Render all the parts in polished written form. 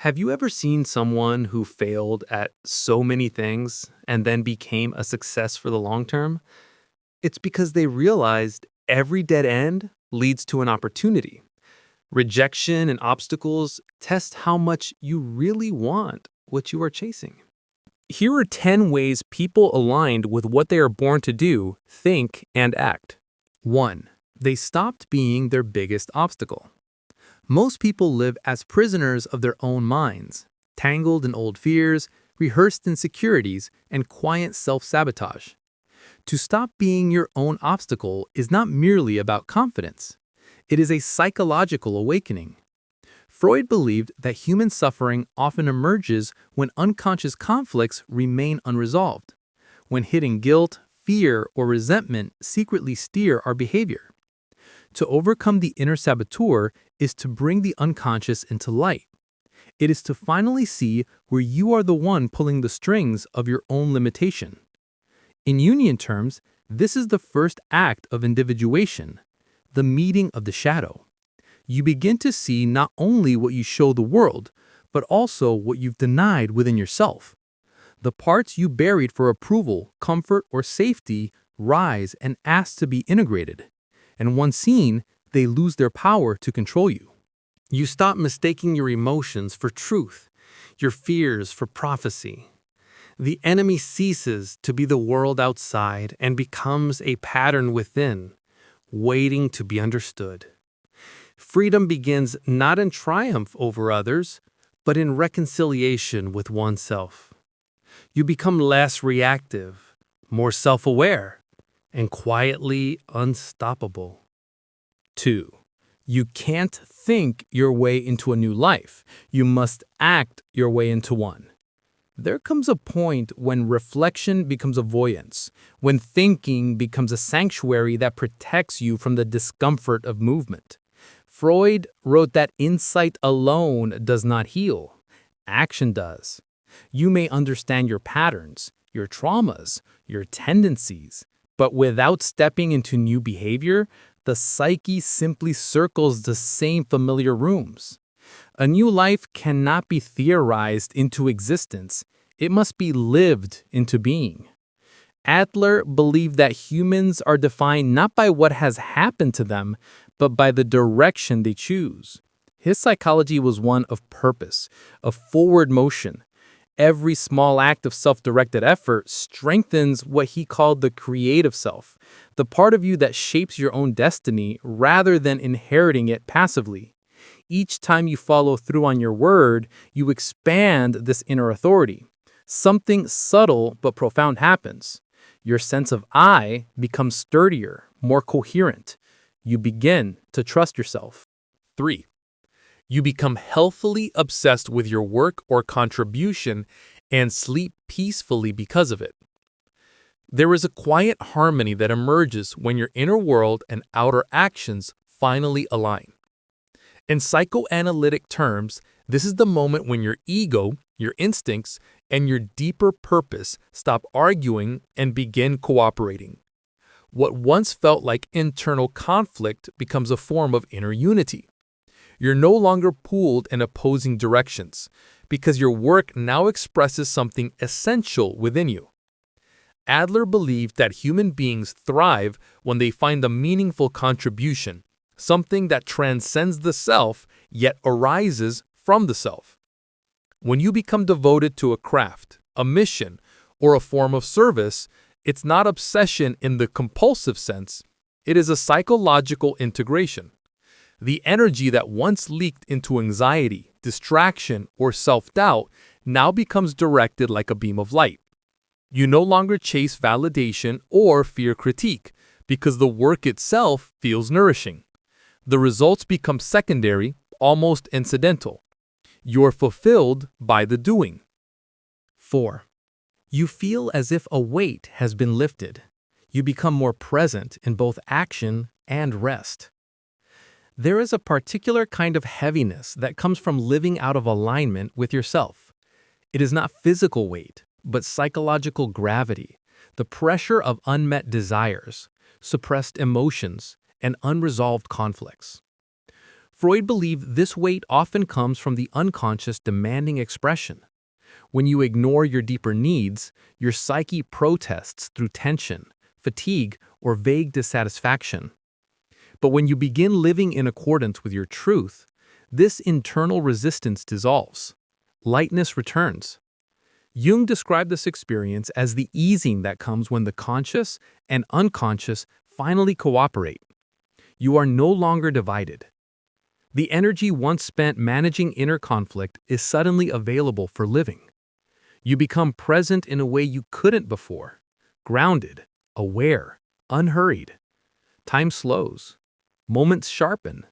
Have you ever seen someone who failed at so many things and then became a success for the long term? It's because they realized every dead end leads to an opportunity. Rejection and obstacles test how much you really want what you are chasing. Here are 10 ways people aligned with what they are born to do think and act. 1. They stopped being their biggest obstacle. Most people live as prisoners of their own minds, tangled in old fears, rehearsed insecurities, and quiet self-sabotage. To stop being your own obstacle is not merely about confidence. It is a psychological awakening. Freud believed that human suffering often emerges when unconscious conflicts remain unresolved, when hidden guilt, fear, or resentment secretly steer our behavior. To overcome the inner saboteur is to bring the unconscious into light. It is to finally see where you are the one pulling the strings of your own limitation. In Jungian terms, this is the first act of individuation, the meeting of the shadow. You begin to see not only what you show the world, but also what you've denied within yourself. The parts you buried for approval, comfort, or safety rise and ask to be integrated. And once seen, they lose their power to control you. You stop mistaking your emotions for truth, your fears for prophecy. The enemy ceases to be the world outside and becomes a pattern within, waiting to be understood. Freedom begins not in triumph over others, but in reconciliation with oneself. You become less reactive, more self-aware, and quietly unstoppable. 2. You can't think your way into a new life. You must act your way into one. There comes a point when reflection becomes avoidance, when thinking becomes a sanctuary that protects you from the discomfort of movement. Freud wrote that insight alone does not heal. Action does. You may understand your patterns, your traumas, your tendencies, but without stepping into new behavior, the psyche simply circles the same familiar rooms. A new life cannot be theorized into existence. It must be lived into being. Adler believed that humans are defined not by what has happened to them, but by the direction they choose. His psychology was one of purpose, of forward motion. Every small act of self-directed effort strengthens what he called the creative self, the part of you that shapes your own destiny rather than inheriting it passively. Each time you follow through on your word, you expand this inner authority. Something subtle but profound happens. Your sense of I becomes sturdier, more coherent. You begin to trust yourself. 3. You become healthily obsessed with your work or contribution and sleep peacefully because of it. There is a quiet harmony that emerges when your inner world and outer actions finally align. In psychoanalytic terms, this is the moment when your ego, your instincts, and your deeper purpose stop arguing and begin cooperating. What once felt like internal conflict becomes a form of inner unity. You're no longer pulled in opposing directions because your work now expresses something essential within you. Adler believed that human beings thrive when they find a meaningful contribution, something that transcends the self yet arises from the self. When you become devoted to a craft, a mission, or a form of service, it's not obsession in the compulsive sense, it is a psychological integration. The energy that once leaked into anxiety, distraction, or self-doubt now becomes directed like a beam of light. You no longer chase validation or fear critique because the work itself feels nourishing. The results become secondary, almost incidental. You're fulfilled by the doing. 4. You feel as if a weight has been lifted. You become more present in both action and rest. There is a particular kind of heaviness that comes from living out of alignment with yourself. It is not physical weight, but psychological gravity, the pressure of unmet desires, suppressed emotions, and unresolved conflicts. Freud believed this weight often comes from the unconscious demanding expression. When you ignore your deeper needs, your psyche protests through tension, fatigue, or vague dissatisfaction. But when you begin living in accordance with your truth, this internal resistance dissolves. Lightness returns. Jung described this experience as the easing that comes when the conscious and unconscious finally cooperate. You are no longer divided. The energy once spent managing inner conflict is suddenly available for living. You become present in a way you couldn't before, grounded, aware, unhurried. Time slows. Moments sharpen.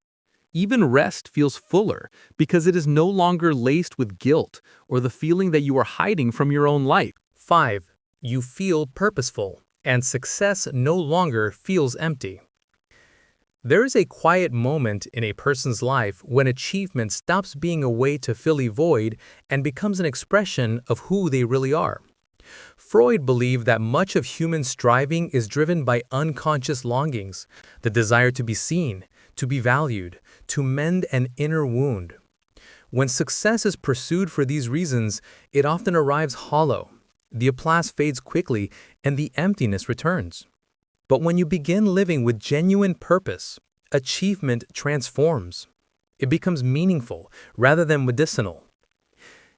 Even rest feels fuller because it is no longer laced with guilt or the feeling that you are hiding from your own life. 5. You feel purposeful, and success no longer feels empty. There is a quiet moment in a person's life when achievement stops being a way to fill a void and becomes an expression of who they really are. Freud believed that much of human striving is driven by unconscious longings, the desire to be seen, to be valued, to mend an inner wound. When success is pursued for these reasons, it often arrives hollow. The applause fades quickly and the emptiness returns. But when you begin living with genuine purpose, achievement transforms. It becomes meaningful rather than medicinal.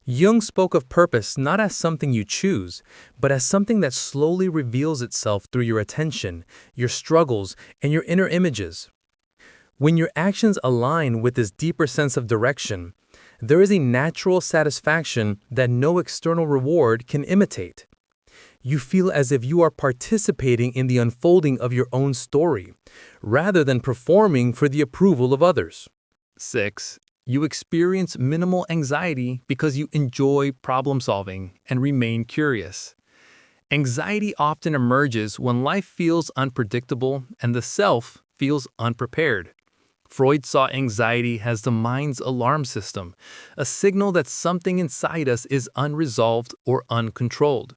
Jung spoke of purpose not as something you choose, but as something that slowly reveals itself through your attention, your struggles, and your inner images. When your actions align with this deeper sense of direction, there is a natural satisfaction that no external reward can imitate. You feel as if you are participating in the unfolding of your own story, rather than performing for the approval of others. 6. You experience minimal anxiety because you enjoy problem solving and remain curious. Anxiety often emerges when life feels unpredictable and the self feels unprepared. Freud saw anxiety as the mind's alarm system, a signal that something inside us is unresolved or uncontrolled.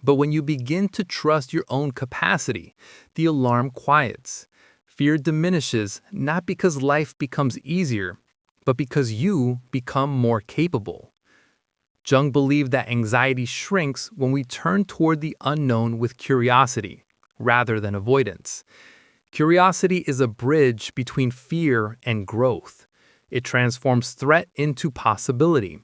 But when you begin to trust your own capacity, the alarm quiets. Fear diminishes not because life becomes easier, but because you become more capable. Jung believed that anxiety shrinks when we turn toward the unknown with curiosity, rather than avoidance. Curiosity is a bridge between fear and growth. It transforms threat into possibility.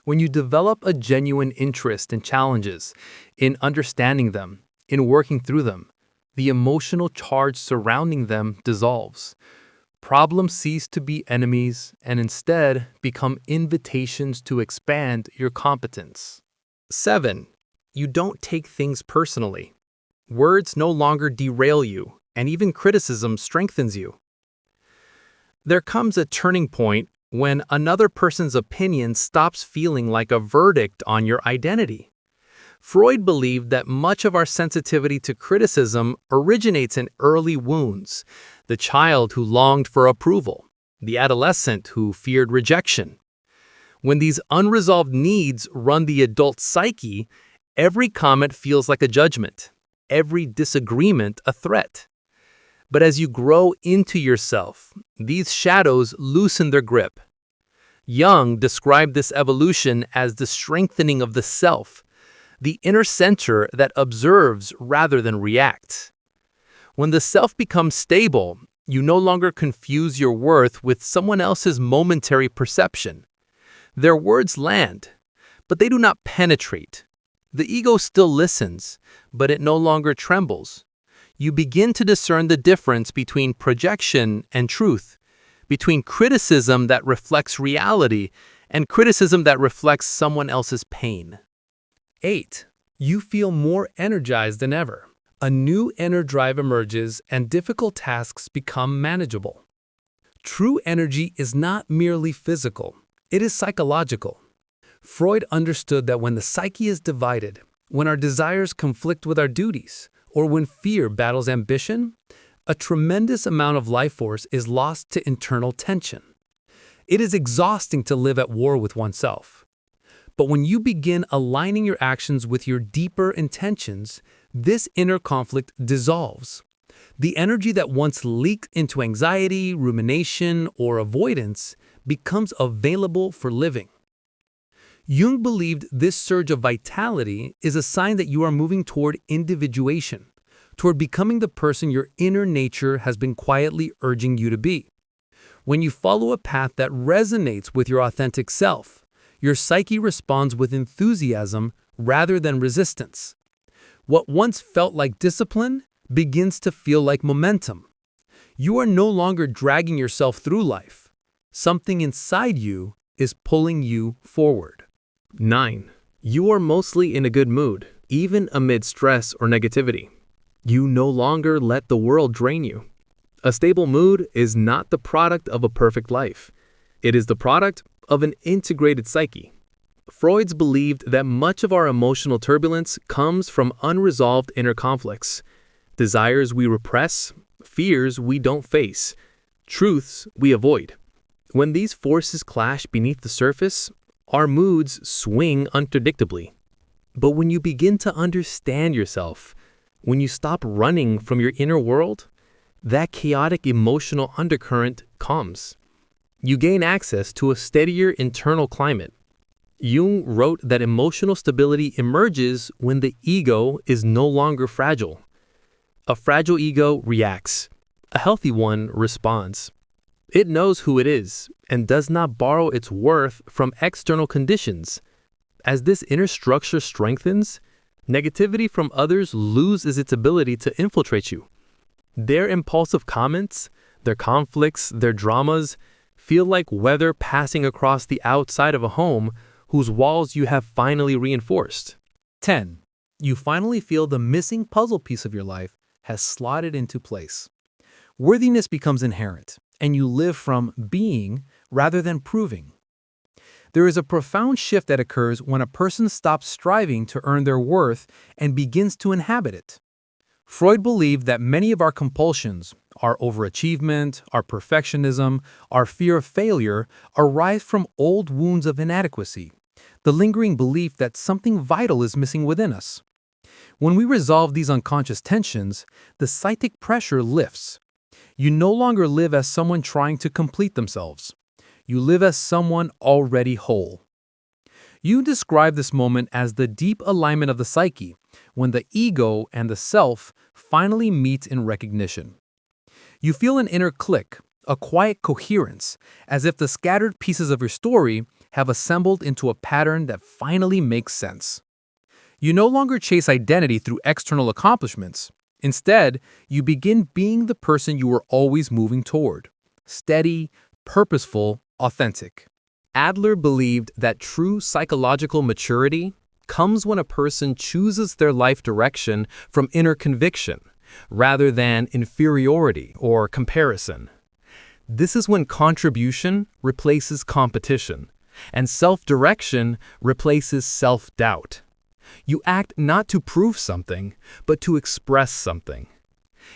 When you develop a genuine interest in challenges, in understanding them, in working through them, the emotional charge surrounding them dissolves. Problems cease to be enemies and instead become invitations to expand your competence. 7. You don't take things personally. Words no longer derail you, and even criticism strengthens you. There comes a turning point when another person's opinion stops feeling like a verdict on your identity. Freud believed that much of our sensitivity to criticism originates in early wounds: the child who longed for approval, the adolescent who feared rejection. When these unresolved needs run the adult psyche, every comment feels like a judgment, every disagreement a threat. But as you grow into yourself, these shadows loosen their grip. Jung described this evolution as the strengthening of the self, the inner center that observes rather than reacts. When the self becomes stable, you no longer confuse your worth with someone else's momentary perception. Their words land, but they do not penetrate. The ego still listens, but it no longer trembles. You begin to discern the difference between projection and truth, between criticism that reflects reality and criticism that reflects someone else's pain. 8. You feel more energized than ever. A new inner drive emerges and difficult tasks become manageable. True energy is not merely physical, it is psychological. Freud understood that when the psyche is divided, when our desires conflict with our duties, or when fear battles ambition, a tremendous amount of life force is lost to internal tension. It is exhausting to live at war with oneself. But when you begin aligning your actions with your deeper intentions, this inner conflict dissolves. The energy that once leaked into anxiety, rumination, or avoidance becomes available for living. Jung believed this surge of vitality is a sign that you are moving toward individuation, toward becoming the person your inner nature has been quietly urging you to be. When you follow a path that resonates with your authentic self, your psyche responds with enthusiasm rather than resistance. What once felt like discipline begins to feel like momentum. You are no longer dragging yourself through life. Something inside you is pulling you forward. 9. You are mostly in a good mood, even amid stress or negativity. You no longer let the world drain you. A stable mood is not the product of a perfect life. It is the product of an integrated psyche. Freud believed that much of our emotional turbulence comes from unresolved inner conflicts. Desires we repress, fears we don't face, truths we avoid. When these forces clash beneath the surface, our moods swing unpredictably. But when you begin to understand yourself, when you stop running from your inner world, that chaotic emotional undercurrent calms. You gain access to a steadier internal climate. Jung wrote that emotional stability emerges when the ego is no longer fragile. A fragile ego reacts. A healthy one responds. It knows who it is and does not borrow its worth from external conditions. As this inner structure strengthens, negativity from others loses its ability to infiltrate you. Their impulsive comments, their conflicts, their dramas feel like weather passing across the outside of a home whose walls you have finally reinforced. 10. You finally feel the missing puzzle piece of your life has slotted into place. Worthiness becomes inherent, and you live from being rather than proving. There is a profound shift that occurs when a person stops striving to earn their worth and begins to inhabit it. Freud believed that many of our compulsions, our overachievement, our perfectionism, our fear of failure, arise from old wounds of inadequacy, the lingering belief that something vital is missing within us. When we resolve these unconscious tensions, the psychic pressure lifts. You no longer live as someone trying to complete themselves. You live as someone already whole. You describe this moment as the deep alignment of the psyche, when the ego and the self finally meet in recognition. You feel an inner click, a quiet coherence, as if the scattered pieces of your story have assembled into a pattern that finally makes sense. You no longer chase identity through external accomplishments. Instead, you begin being the person you were always moving toward: steady, purposeful, authentic. Adler believed that true psychological maturity comes when a person chooses their life direction from inner conviction, rather than inferiority or comparison. This is when contribution replaces competition, and self-direction replaces self-doubt. You act not to prove something, but to express something.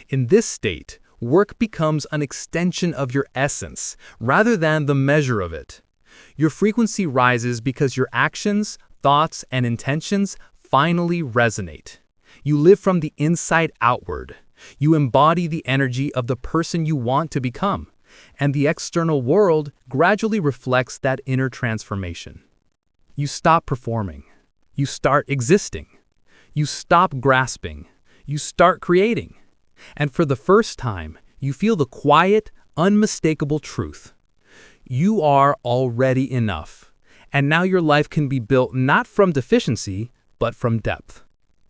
In this state, work becomes an extension of your essence, rather than the measure of it. Your frequency rises because your actions, thoughts, and intentions finally resonate. You live from the inside outward. You embody the energy of the person you want to become, and the external world gradually reflects that inner transformation. You stop performing. You start existing. You stop grasping. You start creating. And for the first time, you feel the quiet, unmistakable truth. You are already enough. And now your life can be built not from deficiency, but from depth.